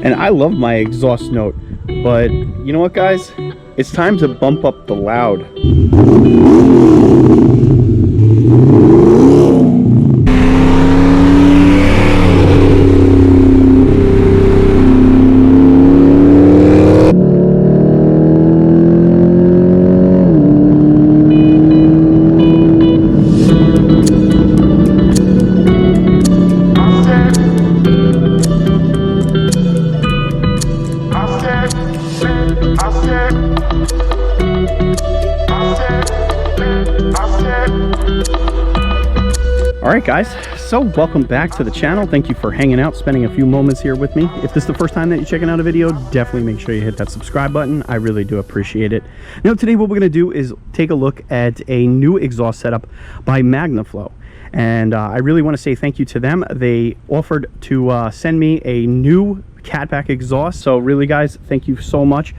And I love my exhaust note, but you know what, guys? It's time to bump up the loud. Alright guys, so welcome back to the channel. Thank you for hanging out, spending a few moments here with me. If this is the first time that you're checking out a video, definitely make sure you hit that subscribe button. I really do appreciate it. Now today what we're going to do is take a look at a new exhaust setup by Magnaflow. And I really want to say thank you to them. They offered to send me a new catback exhaust, so really guys, thank you so much.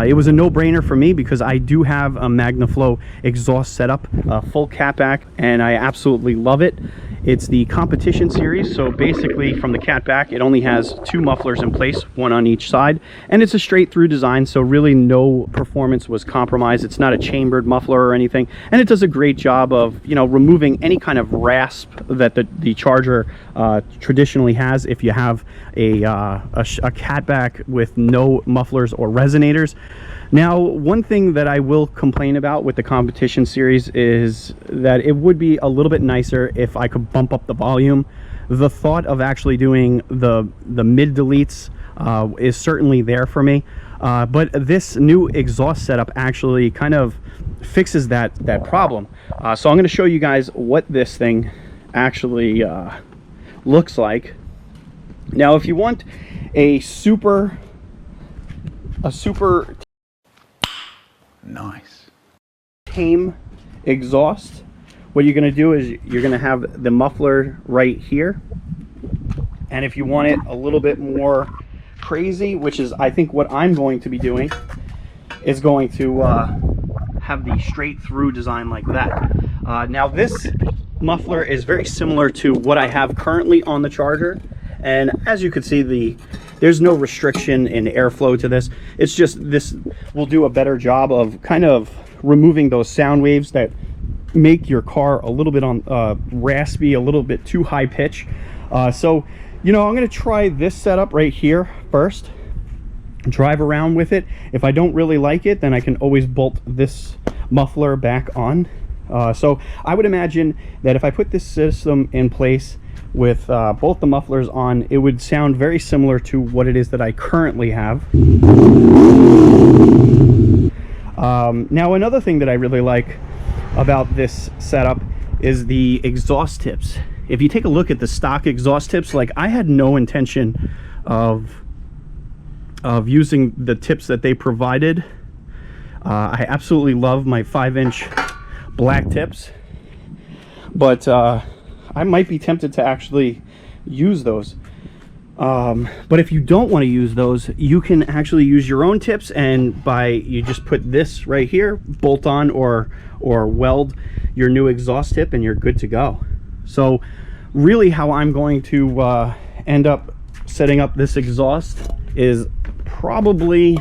It was a no-brainer for me because I do have a Magnaflow exhaust setup, full catback, and I absolutely love it. It's the competition series, so basically from the catback it only has two mufflers in place, one on each side, and it's a straight through design, so really no performance was compromised. It's not a chambered muffler or anything, and it does a great job of, you know, removing any kind of rasp that the Charger traditionally has if you have a catback with no mufflers or resonators. Now, one thing that I will complain about with the competition series is that it would be a little bit nicer if I could bump up the volume. The thought of actually doing the mid deletes is certainly there for me, but this new exhaust setup actually kind of fixes that problem. So I'm going to show you guys what this thing actually looks like. Now, if you want a super nice tame exhaust, what you're going to do is you're going to have the muffler right here, and if you want it a little bit more crazy, which is I think what I'm going to be doing, is going to have the straight through design like that. Now this muffler is very similar to what I have currently on the Charger, and as you can see, there's no restriction in airflow to this. It's just this will do a better job of kind of removing those sound waves that make your car a little bit raspy, a little bit too high pitch. So, you know, I'm going to try this setup right here first, drive around with it. If I don't really like it, then I can always bolt this muffler back on. So I would imagine that if I put this system in place with both the mufflers on, it would sound very similar to what it is that I currently have. Now, another thing that I really like about this setup is the exhaust tips. If you take a look at the stock exhaust tips, like I had no intention of using the tips that they provided. I absolutely love my 5-inch black tips, but I might be tempted to actually use those. But if you don't want to use those, you can actually use your own tips, and you just put this right here, bolt on or weld your new exhaust tip, and you're good to go. So really how I'm going to end up setting up this exhaust is probably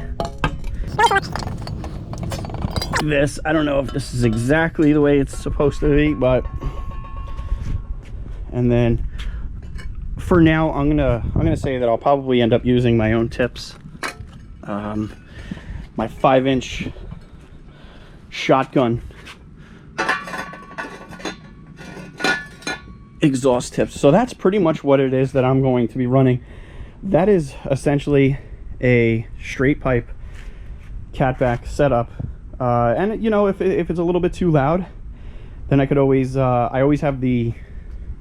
this. I don't know if this is exactly the way it's supposed to be, but and then for now I'm gonna say that I'll probably end up using my own tips, my 5-inch shotgun exhaust tips. So that's pretty much what it is that I'm going to be running. That is essentially a straight pipe catback setup, and you know, if it's a little bit too loud, then I could always I always have the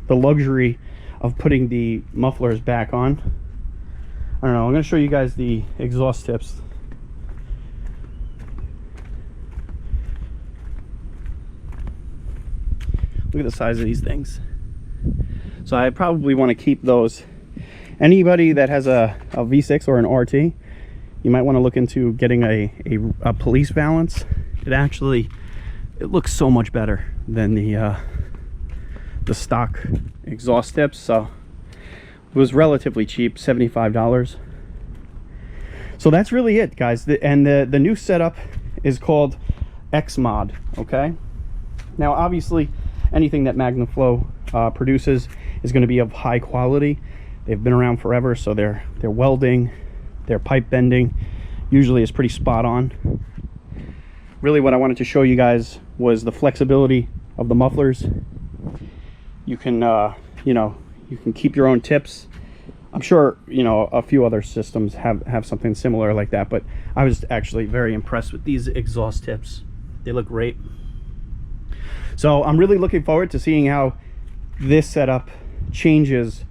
luxury of putting the mufflers back on. I don't know, I'm going to show you guys the exhaust tips. Look at the size of these things. So I probably want to keep those. Anybody that has a V6 or an RT, you might want to look into getting a police balance. It looks so much better than the stock exhaust tips. So it was relatively cheap, $75. So that's really it, guys. And the new setup is called XMod. Okay, now obviously anything that Magnaflow produces is going to be of high quality. They've been around forever, so their welding, their pipe bending usually is pretty spot on. Really what I wanted to show you guys was the flexibility of the mufflers. You can you know, you can keep your own tips. I'm sure, you know, a few other systems have something similar like that, but I was actually very impressed with these exhaust tips. They look great. So I'm really looking forward to seeing how this setup changes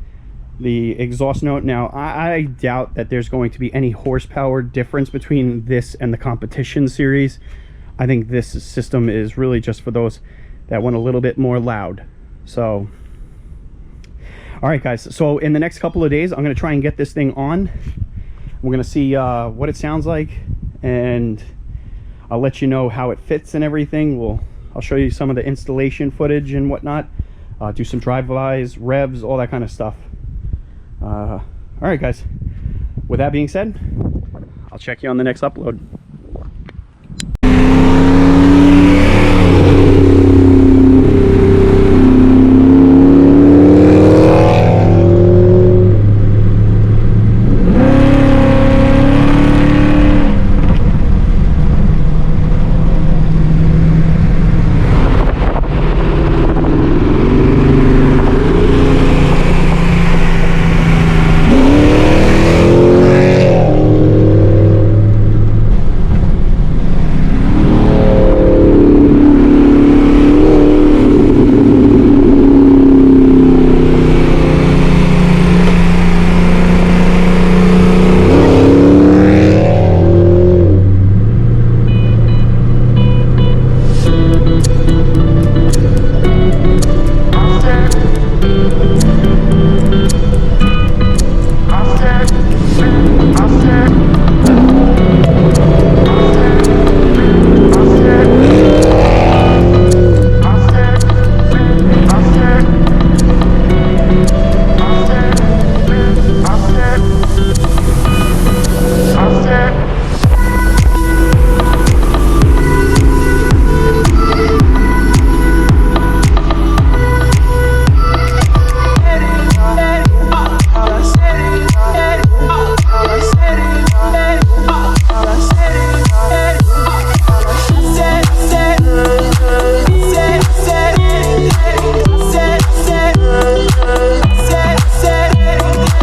the exhaust note. Now, I doubt that there's going to be any horsepower difference between this and the competition series. I think this system is really just for those that want a little bit more loud. So, all right, guys. So in the next couple of days, I'm going to try and get this thing on. We're going to see what it sounds like, and I'll let you know how it fits and everything. I'll show you some of the installation footage and whatnot. Do some drive-bys, revs, all that kind of stuff. All right, guys. With that being said, I'll check you on the next upload.